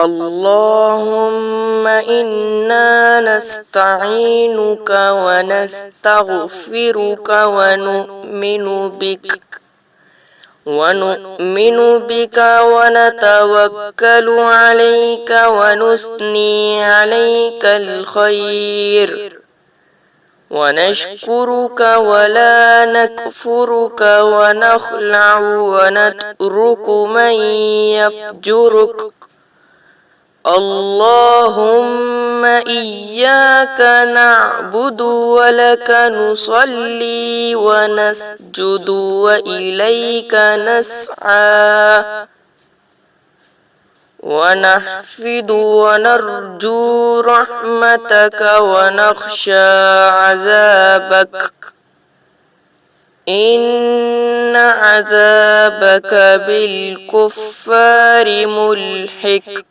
اللهم إنا نستعينك ونستغفرك ونؤمن بك ونتوكل عليك ونثني عليك الخير ونشكرك ولا نكفرك ونخلع ونترك من يفجرك. اللهم إياك نعبد ولك نصلي ونسجد وإليك نسعى ونحفد ونرجو رحمتك ونخشى عذابك إن عذابك بالكفار ملحق.